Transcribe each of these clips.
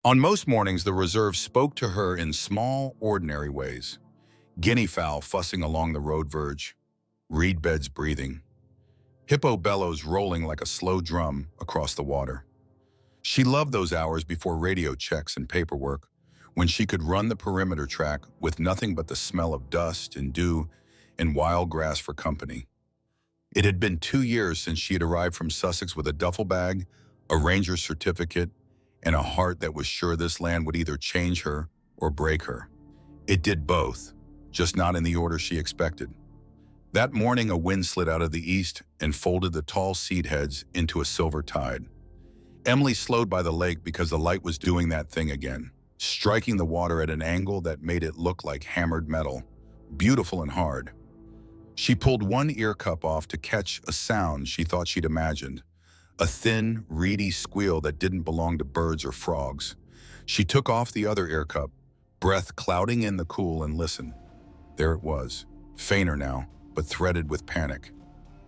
On most mornings, the reserve spoke to her in small, ordinary ways. Guinea fowl fussing along the road verge, reed beds breathing, hippo bellows rolling like a slow drum across the water. She loved those hours before radio checks and paperwork, when she could run the perimeter track with nothing but the smell of dust and dew and wild grass for company. It had been 2 years since she had arrived from Sussex with a duffel bag, a ranger's certificate, and a heart that was sure this land would either change her or break her. It did both, just not in the order she expected. That morning, a wind slid out of the east and folded the tall seed heads into a silver tide. Emily slowed by the lake because the light was doing that thing again, striking the water at an angle that made it look like hammered metal, beautiful and hard. She pulled one ear cup off to catch a sound she thought she'd imagined, a thin, reedy squeal that didn't belong to birds or frogs. She took off the other ear cup, breath clouding in the cool, and listened. There it was, fainter now, but threaded with panic.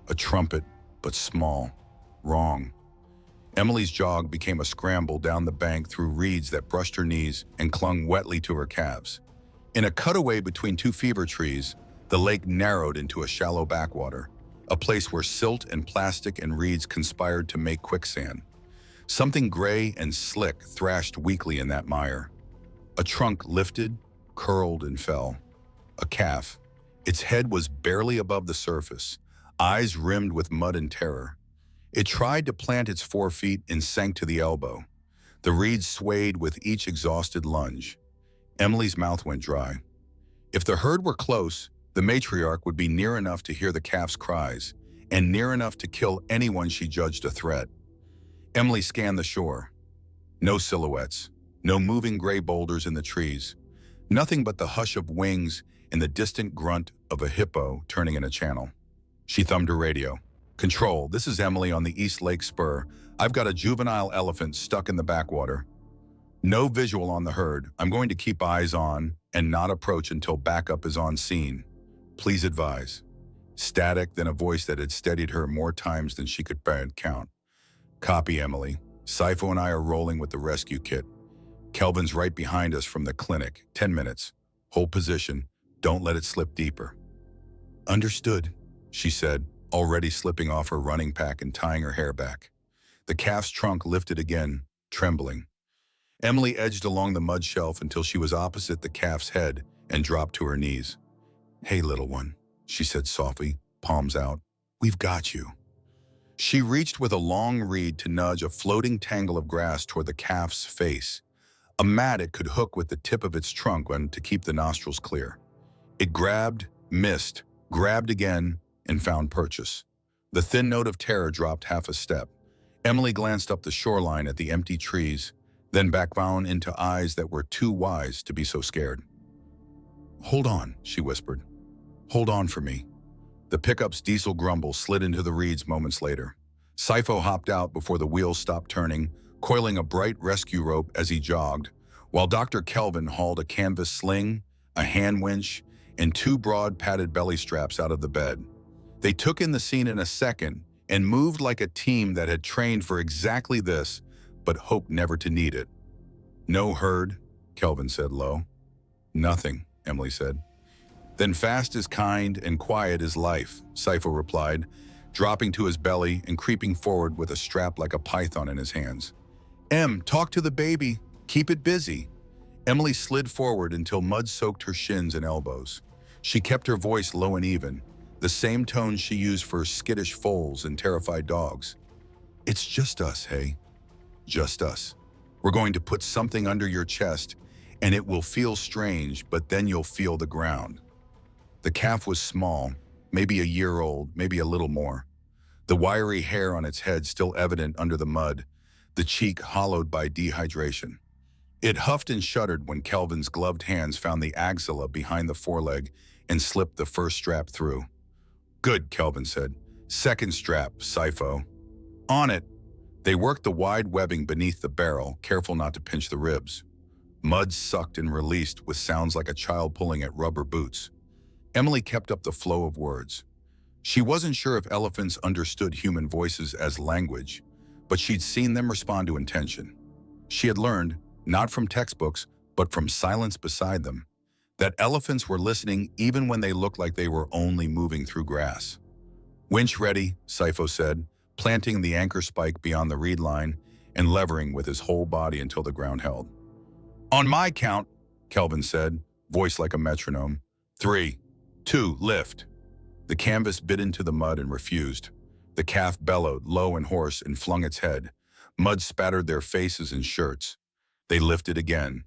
A trumpet, but small. Wrong. Emily's jog became a scramble down the bank through reeds that brushed her knees and clung wetly to her calves. In a cutaway between two fever trees, the lake narrowed into a shallow backwater, a place where silt and plastic and reeds conspired to make quicksand. Something gray and slick thrashed weakly in that mire. A trunk lifted, curled, and fell. A calf. Its head was barely above the surface, eyes rimmed with mud and terror. It tried to plant its 4 feet and sank to the elbow. The reeds swayed with each exhausted lunge. Emily's mouth went dry. If the herd were close, the matriarch would be near enough to hear the calf's cries, and near enough to kill anyone she judged a threat. Emily scanned the shore. No silhouettes, no moving gray boulders in the trees, nothing but the hush of wings and the distant grunt of a hippo turning in a channel. She thumbed her radio. "Control, this is Emily on the East Lake Spur. I've got a juvenile elephant stuck in the backwater. No visual on the herd. I'm going to keep eyes on and not approach until backup is on scene. Please advise." Static, then a voice that had steadied her more times than she could count. "Copy, Emily. Sifo and I are rolling with the rescue kit. Kelvin's right behind us from the clinic. 10 minutes. Hold position. Don't let it slip deeper." "Understood," she said, already slipping off her running pack and tying her hair back. The calf's trunk lifted again, trembling. Emily edged along the mud shelf until she was opposite the calf's head and dropped to her knees. "Hey, little one," she said softly, palms out. "We've got you." She reached with a long reed to nudge a floating tangle of grass toward the calf's face, a mat it could hook with the tip of its trunk to keep the nostrils clear. It grabbed, missed, grabbed again, and found purchase. The thin note of terror dropped half a step. Emily glanced up the shoreline at the empty trees, then back down into eyes that were too wise to be so scared. "Hold on," she whispered. "Hold on for me." The pickup's diesel grumble slid into the reeds moments later. Sifo hopped out before the wheels stopped turning, coiling a bright rescue rope as he jogged, while Dr. Kelvin hauled a canvas sling, a hand winch, and 2 broad padded belly straps out of the bed. They took in the scene in a second and moved like a team that had trained for exactly this, but hoped never to need it. "No herd," Kelvin said low. "Nothing," Emily said. "Then fast is kind and quiet is life," Sifo replied, dropping to his belly and creeping forward with a strap like a python in his hands. "Em, talk to the baby. Keep it busy." Emily slid forward until mud soaked her shins and elbows. She kept her voice low and even, the same tone she used for skittish foals and terrified dogs. "It's just us, hey? Just us. We're going to put something under your chest, and it will feel strange, but then you'll feel the ground." The calf was small, maybe a year old, maybe a little more. The wiry hair on its head still evident under the mud, the cheek hollowed by dehydration. It huffed and shuddered when Kelvin's gloved hands found the axilla behind the foreleg and slipped the first strap through. "Good," Kelvin said. "Second strap, Sifo." "On it." They worked the wide webbing beneath the barrel, careful not to pinch the ribs. Mud sucked and released with sounds like a child pulling at rubber boots. Emily kept up the flow of words. She wasn't sure if elephants understood human voices as language, but she'd seen them respond to intention. She had learned, not from textbooks, but from silence beside them. That elephants were listening even when they looked like they were only moving through grass. "Winch ready," Sifo said, planting the anchor spike beyond the reed line and levering with his whole body until the ground held. "On my count," Kelvin said, voice like a metronome. "3, 2, lift." The canvas bit into the mud and refused. The calf bellowed, low and hoarse, and flung its head. Mud spattered their faces and shirts. They lifted again.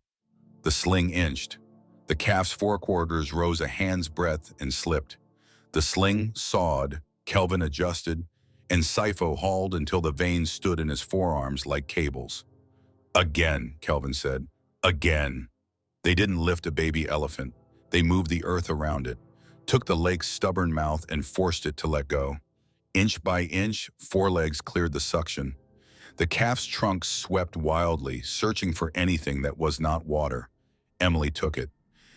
The sling inched. The calf's forequarters rose a hand's breadth and slipped. The sling sawed, Kelvin adjusted, and Sifo hauled until the veins stood in his forearms like cables. "Again," Kelvin said. "Again." They didn't lift a baby elephant. They moved the earth around it, took the lake's stubborn mouth and forced it to let go. Inch by inch, forelegs cleared the suction. The calf's trunk swept wildly, searching for anything that was not water. Emily took it.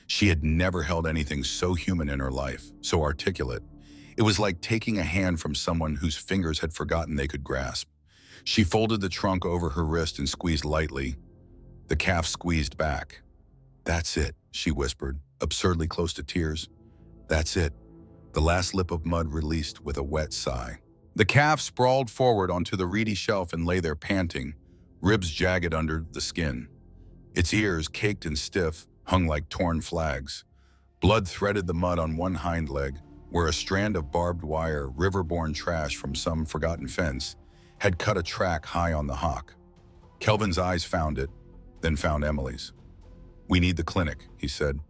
She had never held anything so human in her life, so articulate. It was like taking a hand from someone whose fingers had forgotten they could grasp. She folded the trunk over her wrist and squeezed lightly. The calf squeezed back. "That's it," she whispered, absurdly close to tears. "That's it." The last lip of mud released with a wet sigh. The calf sprawled forward onto the reedy shelf and lay there panting, ribs jagged under the skin. Its ears, caked and stiff, hung like torn flags. Blood threaded the mud on one hind leg, where a strand of barbed wire, river-borne trash from some forgotten fence, had cut a track high on the hock. Kelvin's eyes found it, then found Emily's. "We need the clinic," he said.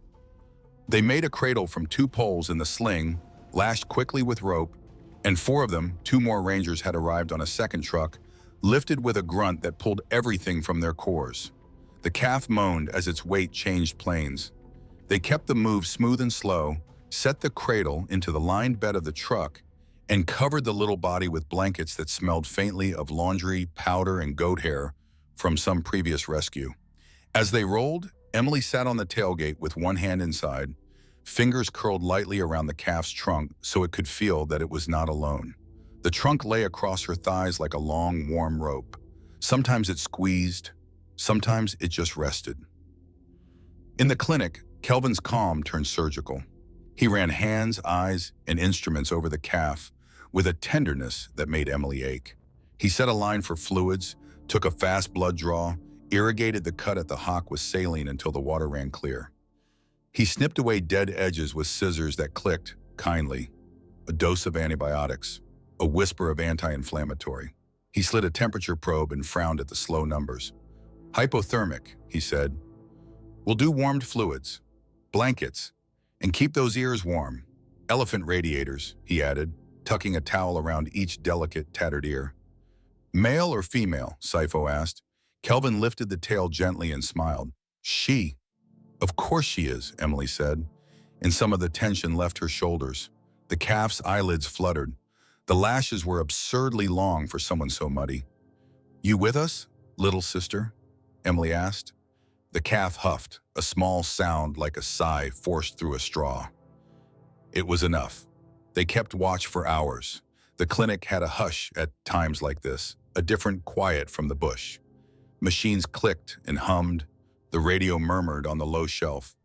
They made a cradle from 2 poles in the sling, lashed quickly with rope, and 4 of them, 2 more rangers had arrived on a second truck, lifted with a grunt that pulled everything from their cores. The calf moaned as its weight changed planes. They kept the move smooth and slow, set the cradle into the lined bed of the truck, and covered the little body with blankets that smelled faintly of laundry, powder, and goat hair from some previous rescue. As they rolled, Emily sat on the tailgate with one hand inside, fingers curled lightly around the calf's trunk so it could feel that it was not alone. The trunk lay across her thighs like a long, warm rope. Sometimes it squeezed, sometimes it just rested. In the clinic, Kelvin's calm turned surgical. He ran hands, eyes, and instruments over the calf with a tenderness that made Emily ache. He set a line for fluids, took a fast blood draw, irrigated the cut at the hock with saline until the water ran clear. He snipped away dead edges with scissors that clicked, kindly. A dose of antibiotics, a whisper of anti-inflammatory. He slid a temperature probe and frowned at the slow numbers. "Hypothermic," he said. "We'll do warmed fluids, blankets, and keep those ears warm. Elephant radiators," he added, tucking a towel around each delicate, tattered ear. "Male or female?" Sifo asked. Kelvin lifted the tail gently and smiled. "She." "Of course she is," Emily said, and some of the tension left her shoulders. The calf's eyelids fluttered. The lashes were absurdly long for someone so muddy. "You with us, little sister?" Emily asked. The calf huffed, a small sound like a sigh forced through a straw. It was enough. They kept watch for hours. The clinic had a hush at times like this, a different quiet from the bush. Machines clicked and hummed. The radio murmured on the low shelf.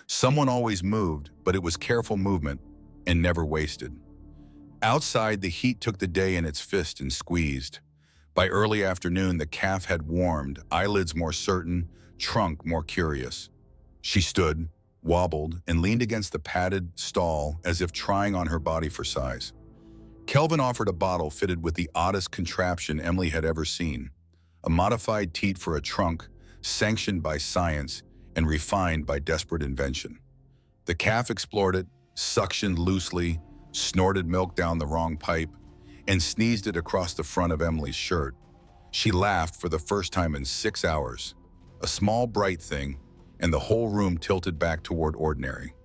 Someone always moved, but it was careful movement and never wasted. Outside, the heat took the day in its fist and squeezed. By early afternoon, the calf had warmed, eyelids more certain, trunk more curious. She stood, wobbled, and leaned against the padded stall as if trying on her body for size. Kelvin offered a bottle fitted with the oddest contraption Emily had ever seen. A modified teat for a trunk, sanctioned by science and refined by desperate invention. The calf explored it, suctioned loosely, snorted milk down the wrong pipe, and sneezed it across the front of Emily's shirt. She laughed for the first time in 6 hours. A small, bright thing, and the whole room tilted back toward ordinary.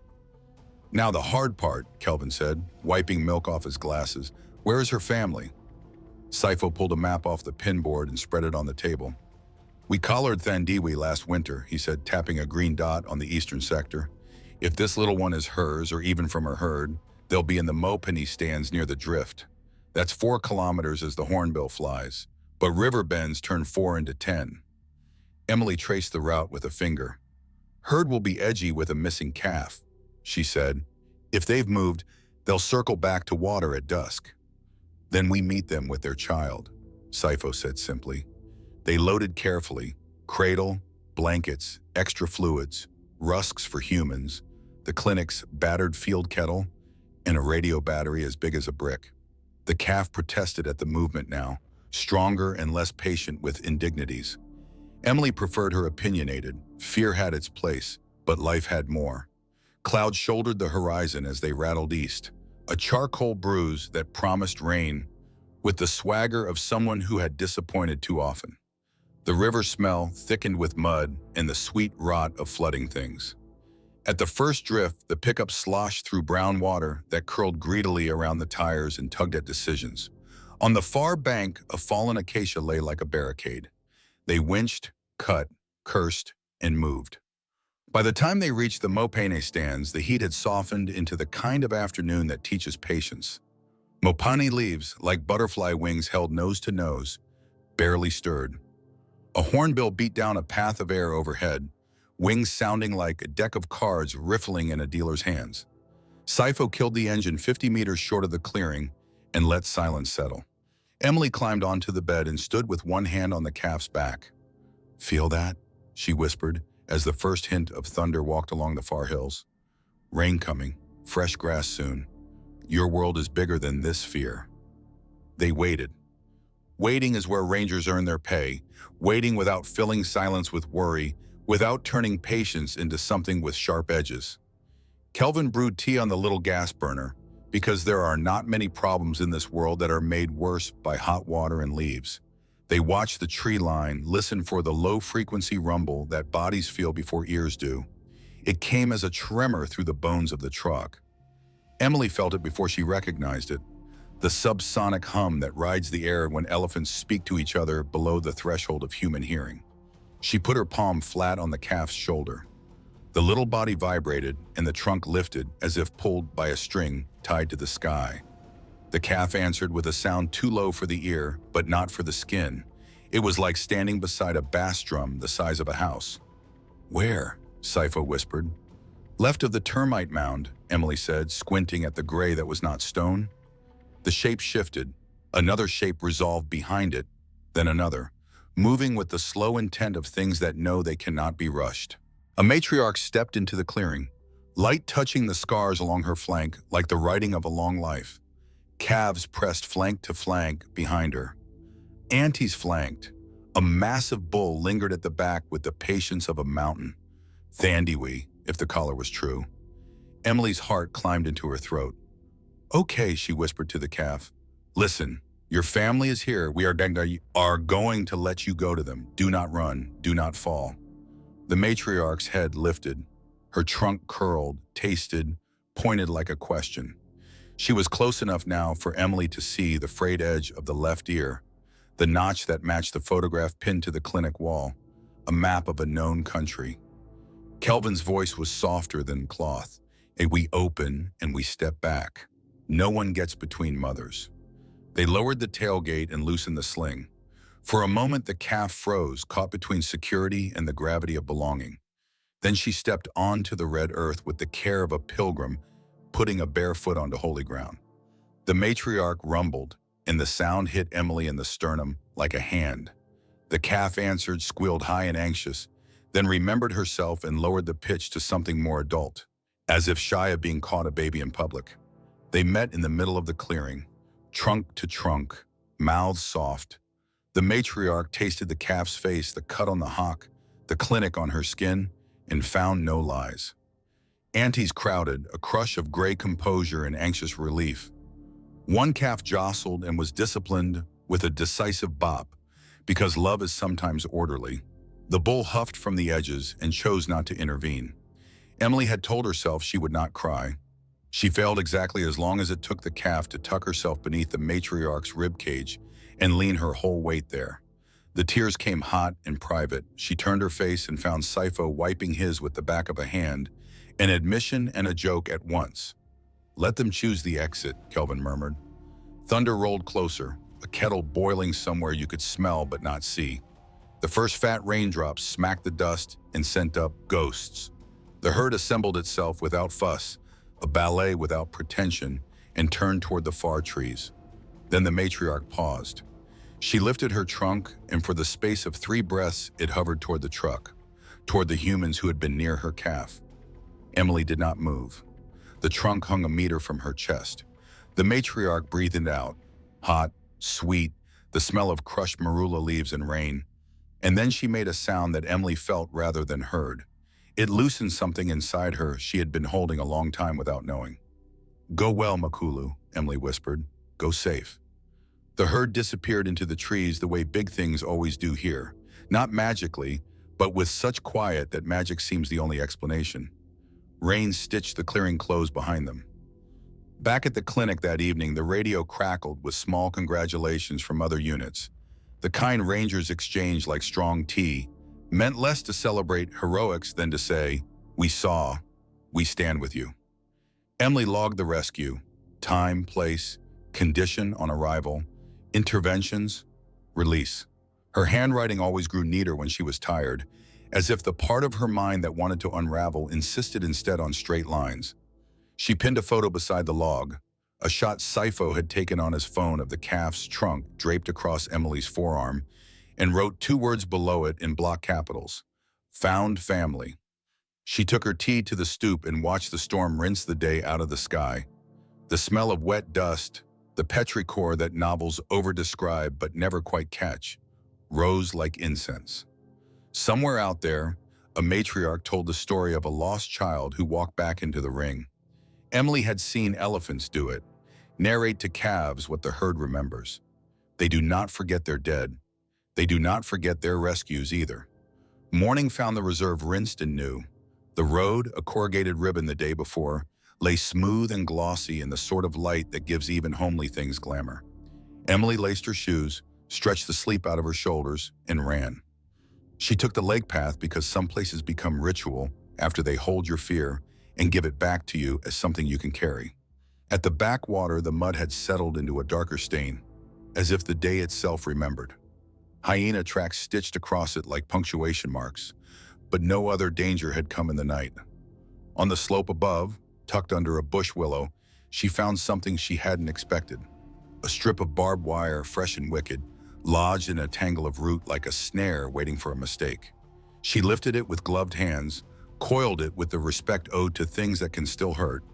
"Now the hard part," Kelvin said, wiping milk off his glasses. "Where is her family?" Sifo pulled a map off the pinboard and spread it on the table. "We collared Thandiwe last winter," he said, tapping a green dot on the eastern sector. "If this little one is hers, or even from her herd, they'll be in the Mopani stands near the drift. That's 4 kilometers as the hornbill flies, but river bends turn 4 into 10. Emily traced the route with a finger. Herd will be edgy with a missing calf, she said. If they've moved, they'll circle back to water at dusk. Then we meet them with their child, Sifo said simply. They loaded carefully, cradle, blankets, extra fluids, rusks for humans, the clinic's battered field kettle, and a radio battery as big as a brick. The calf protested at the movement now, stronger and less patient with indignities. Emily preferred her opinionated. Fear had its place, but life had more. Clouds shouldered the horizon as they rattled east, a charcoal bruise that promised rain, with the swagger of someone who had disappointed too often. The river smell thickened with mud and the sweet rot of flooding things. At the first drift, the pickup sloshed through brown water that curled greedily around the tires and tugged at decisions. On the far bank, a fallen acacia lay like a barricade. They winched, cut, cursed, and moved. By the time they reached the Mopane stands, the heat had softened into the kind of afternoon that teaches patience. Mopane leaves, like butterfly wings held nose to nose, barely stirred. A hornbill beat down a path of air overhead, wings sounding like a deck of cards riffling in a dealer's hands. Sifo killed the engine 50 meters short of the clearing and let silence settle. Emily climbed onto the bed and stood with one hand on the calf's back. "Feel that?" she whispered as the first hint of thunder walked along the far hills. "Rain coming, fresh grass soon. Your world is bigger than this fear." They waited. Waiting is where rangers earn their pay, waiting without filling silence with worry, without turning patience into something with sharp edges. Kelvin brewed tea on the little gas burner, because there are not many problems in this world that are made worse by hot water and leaves. They watched the tree line, listened for the low-frequency rumble that bodies feel before ears do. It came as a tremor through the bones of the truck. Emily felt it before she recognized it, the subsonic hum that rides the air when elephants speak to each other below the threshold of human hearing. She put her palm flat on the calf's shoulder. The little body vibrated and the trunk lifted as if pulled by a string tied to the sky. The calf answered with a sound too low for the ear, but not for the skin. It was like standing beside a bass drum the size of a house. "Where?" Sifo whispered. "Left of the termite mound," Emily said, squinting at the gray that was not stone. The shape shifted. Another shape resolved behind it, then another, moving with the slow intent of things that know they cannot be rushed. A matriarch stepped into the clearing, light touching the scars along her flank like the writing of a long life. Calves pressed flank to flank behind her. Aunties flanked. A massive bull lingered at the back with the patience of a mountain. Thandiwe, if the collar was true. Emily's heart climbed into her throat. "Okay," she whispered to the calf. "Listen, your family is here. We are going to let you go to them. Do not run. Do not fall." The matriarch's head lifted. Her trunk curled, tasted, pointed like a question. She was close enough now for Emily to see the frayed edge of the left ear, the notch that matched the photograph pinned to the clinic wall, a map of a known country. Kelvin's voice was softer than cloth. We open and we step back. No one gets between mothers. They lowered the tailgate and loosened the sling. For a moment, the calf froze, caught between security and the gravity of belonging. Then she stepped onto the red earth with the care of a pilgrim, putting a bare foot onto holy ground. The matriarch rumbled, and the sound hit Emily in the sternum like a hand. The calf answered, squealed high and anxious, then remembered herself and lowered the pitch to something more adult, as if shy of being caught a baby in public. They met in the middle of the clearing, trunk to trunk, mouths soft. The matriarch tasted the calf's face, the cut on the hock, the clinic on her skin, and found no lies. Aunties crowded, a crush of gray composure and anxious relief. One calf jostled and was disciplined with a decisive bop, because love is sometimes orderly. The bull huffed from the edges and chose not to intervene. Emily had told herself she would not cry. She failed exactly as long as it took the calf to tuck herself beneath the matriarch's ribcage and lean her whole weight there. The tears came hot and private. She turned her face and found Sifo wiping his with the back of a hand, an admission and a joke at once. "Let them choose the exit," Kelvin murmured. Thunder rolled closer, a kettle boiling somewhere you could smell but not see. The first fat raindrops smacked the dust and sent up ghosts. The herd assembled itself without fuss, a ballet without pretension, and turned toward the far trees. Then the matriarch paused. She lifted her trunk, and for the space of 3 breaths, it hovered toward the truck, toward the humans who had been near her calf. Emily did not move. The trunk hung a meter from her chest. The matriarch breathed it out, hot, sweet, the smell of crushed marula leaves and rain. And then she made a sound that Emily felt rather than heard. It loosened something inside her she had been holding a long time without knowing. "Go well, Makulu," Emily whispered. "Go safe." The herd disappeared into the trees the way big things always do here. Not magically, but with such quiet that magic seems the only explanation. Rain stitched the clearing clothes behind them. Back at the clinic that evening, the radio crackled with small congratulations from other units. The kind Rangers exchanged like strong tea, meant less to celebrate heroics than to say, "We saw, we stand with you." Emily logged the rescue: time, place, condition on arrival, interventions, release. Her handwriting always grew neater when she was tired, as if the part of her mind that wanted to unravel insisted instead on straight lines. She pinned a photo beside the log, a shot Sifo had taken on his phone of the calf's trunk draped across Emily's forearm, and wrote 2 words below it in block capitals: "Found family." She took her tea to the stoop and watched the storm rinse the day out of the sky. The smell of wet dust, the petrichor that novels over-describe but never quite catch, rose like incense. Somewhere out there, a matriarch told the story of a lost child who walked back into the ring. Emily had seen elephants do it, narrate to calves what the herd remembers. They do not forget their dead. They do not forget their rescues either. Morning found the reserve rinsed and new. The road, a corrugated ribbon the day before, lay smooth and glossy in the sort of light that gives even homely things glamour. Emily laced her shoes, stretched the sleep out of her shoulders, and ran. She took the lake path because some places become ritual after they hold your fear and give it back to you as something you can carry. At the backwater, the mud had settled into a darker stain, as if the day itself remembered. Hyena tracks stitched across it like punctuation marks, but no other danger had come in the night. On the slope above, tucked under a bush willow, she found something she hadn't expected. A strip of barbed wire, fresh and wicked, lodged in a tangle of root like a snare waiting for a mistake. She lifted it with gloved hands, coiled it with the respect owed to things that can still hurt,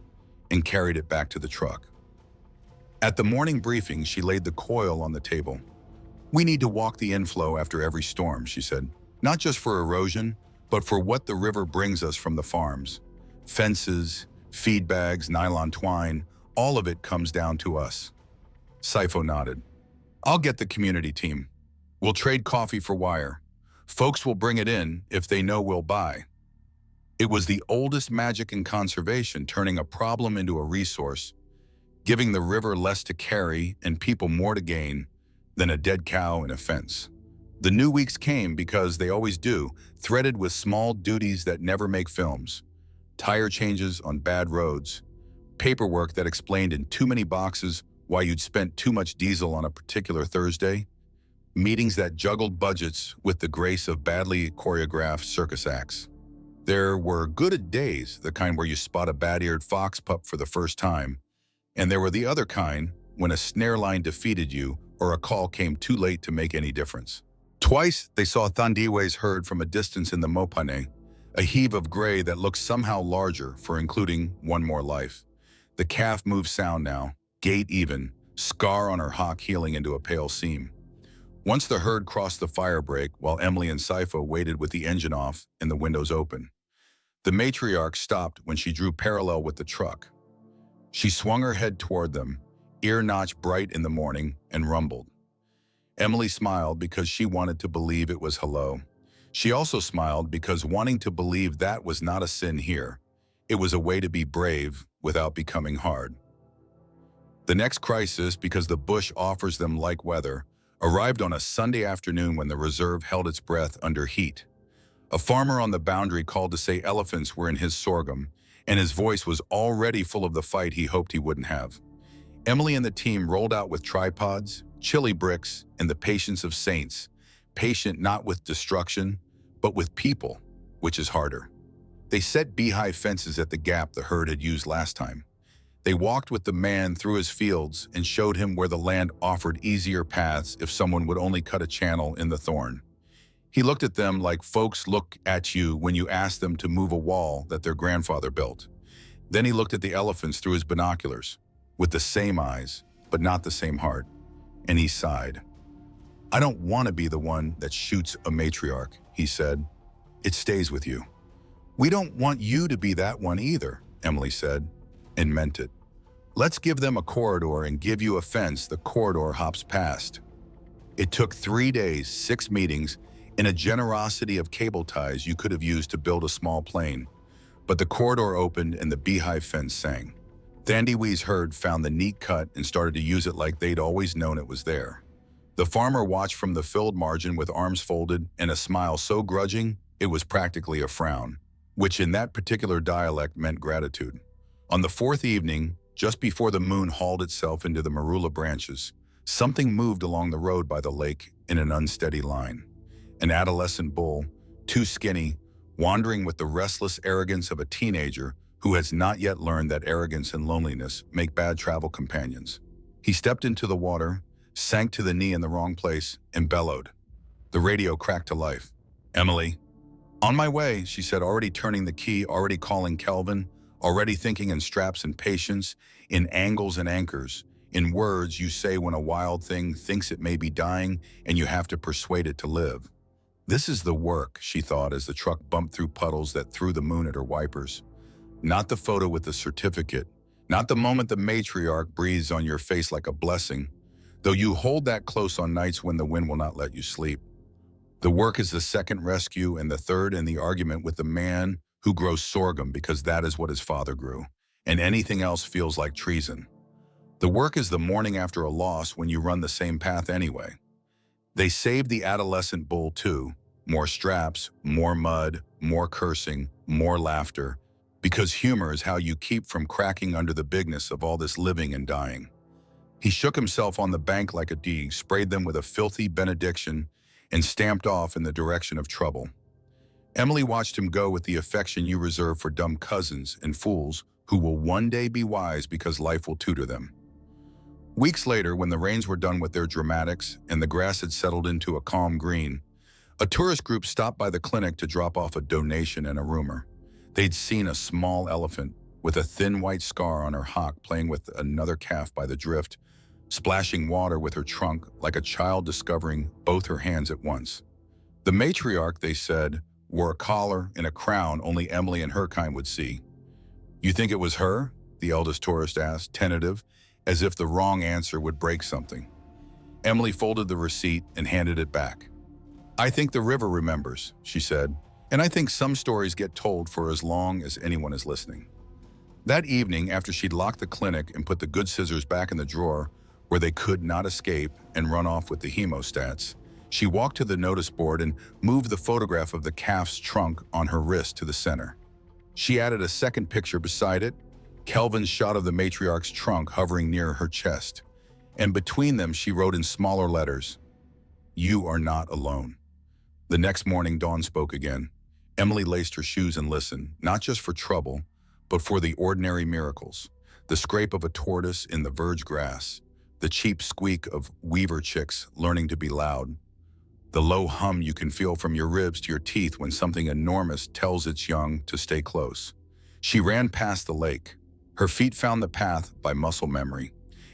and carried it back to the truck. At the morning briefing, she laid the coil on the table. "We need to walk the inflow after every storm," she said. "Not just for erosion, but for what the river brings us from the farms. Fences, feed bags, nylon twine, all of it comes down to us." Sifo nodded. "I'll get the community team. We'll trade coffee for wire. Folks will bring it in if they know we'll buy." It was the oldest magic in conservation, turning a problem into a resource, giving the river less to carry and people more to gain than a dead cow in a fence. The new weeks came because they always do, threaded with small duties that never make films. Tire changes on bad roads, paperwork that explained in too many boxes why you'd spent too much diesel on a particular Thursday, meetings that juggled budgets with the grace of badly choreographed circus acts. There were good days, the kind where you spot a bad-eared fox pup for the first time, and there were the other kind when a snare line defeated you or a call came too late to make any difference. Twice they saw Thandiwe's herd from a distance in the Mopane, a heave of gray that looked somehow larger for including one more life. The calf moved sound now, gait even, scar on her hock healing into a pale seam. Once the herd crossed the fire break while Emily and Sifo waited with the engine off and the windows open. The matriarch stopped when she drew parallel with the truck. She swung her head toward them, ear notch bright in the morning, and rumbled. Emily smiled because she wanted to believe it was hello. She also smiled because wanting to believe that was not a sin here. It was a way to be brave without becoming hard. The next crisis, because the bush offers them like weather, arrived on a Sunday afternoon when the reserve held its breath under heat. A farmer on the boundary called to say elephants were in his sorghum, and his voice was already full of the fight he hoped he wouldn't have. Emily and the team rolled out with tripods, chili bricks, and the patience of saints, patient not with destruction, but with people, which is harder. They set beehive fences at the gap the herd had used last time. They walked with the man through his fields and showed him where the land offered easier paths if someone would only cut a channel in the thorn. He looked at them like folks look at you when you ask them to move a wall that their grandfather built. Then he looked at the elephants through his binoculars, with the same eyes, but not the same heart, and he sighed. "I don't want to be the one that shoots a matriarch," he said. "It stays with you." "We don't want you to be that one either," Emily said, and meant it. "Let's give them a corridor and give you a fence the corridor hops past." It took 3 days, 6 meetings, and a generosity of cable ties you could have used to build a small plane. But the corridor opened and the beehive fence sang. Thandiwee's herd found the neat cut and started to use it like they'd always known it was there. The farmer watched from the filled margin with arms folded and a smile so grudging it was practically a frown, which in that particular dialect meant gratitude. On the 4th evening, just before the moon hauled itself into the marula branches, something moved along the road by the lake in an unsteady line. An adolescent bull, too skinny, wandering with the restless arrogance of a teenager who has not yet learned that arrogance and loneliness make bad travel companions. He stepped into the water, sank to the knee in the wrong place, and bellowed. The radio cracked to life. "Emily." "On my way," she said, already turning the key, already calling Kelvin, already thinking in straps and patience, in angles and anchors, in words you say when a wild thing thinks it may be dying and you have to persuade it to live. This is the work, she thought as the truck bumped through puddles that threw the moon at her wipers. Not the photo with the certificate, not the moment the matriarch breathes on your face like a blessing, though you hold that close on nights when the wind will not let you sleep. The work is the second rescue and the third in the argument with the man who grows sorghum because that is what his father grew, and anything else feels like treason. The work is the morning after a loss when you run the same path anyway. They saved the adolescent bull too. More straps, more mud, more cursing, more laughter, because humor is how you keep from cracking under the bigness of all this living and dying. He shook himself on the bank like a dee, sprayed them with a filthy benediction, and stamped off in the direction of trouble. Emily watched him go with the affection you reserve for dumb cousins and fools who will one day be wise because life will tutor them. Weeks later, when the rains were done with their dramatics and the grass had settled into a calm green, a tourist group stopped by the clinic to drop off a donation and a rumor. They'd seen a small elephant with a thin white scar on her hock playing with another calf by the drift, splashing water with her trunk like a child discovering both her hands at once. The matriarch, they said, wore a collar and a crown only Emily and her kind would see. "You think it was her?" the eldest tourist asked, tentative, as if the wrong answer would break something. Emily folded the receipt and handed it back. "I think the river remembers," she said, "and I think some stories get told for as long as anyone is listening." That evening, after she'd locked the clinic and put the good scissors back in the drawer where they could not escape and run off with the hemostats, she walked to the notice board and moved the photograph of the calf's trunk on her wrist to the center. She added a second picture beside it, Kelvin's shot of the matriarch's trunk hovering near her chest, and between them she wrote in smaller letters, "You are not alone." The next morning, Dawn spoke again. Emily laced her shoes and listened, not just for trouble, but for the ordinary miracles. The scrape of a tortoise in the verge grass, the cheap squeak of weaver chicks learning to be loud, the low hum you can feel from your ribs to your teeth when something enormous tells its young to stay close. She ran past the lake. Her feet found the path by muscle memory.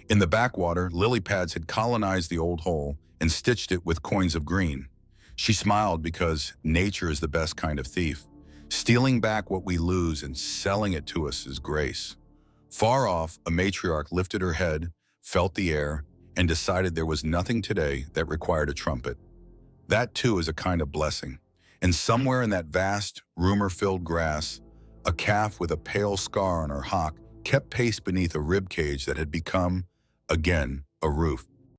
In the backwater, lily pads had colonized the old hole and stitched it with coins of green. She smiled because nature is the best kind of thief. Stealing back what we lose and selling it to us is grace. Far off, a matriarch lifted her head, felt the air, and decided there was nothing today that required a trumpet. That too is a kind of blessing. And somewhere in that vast, rumor-filled grass, a calf with a pale scar on her hock kept pace beneath a rib cage that had become, again, a roof.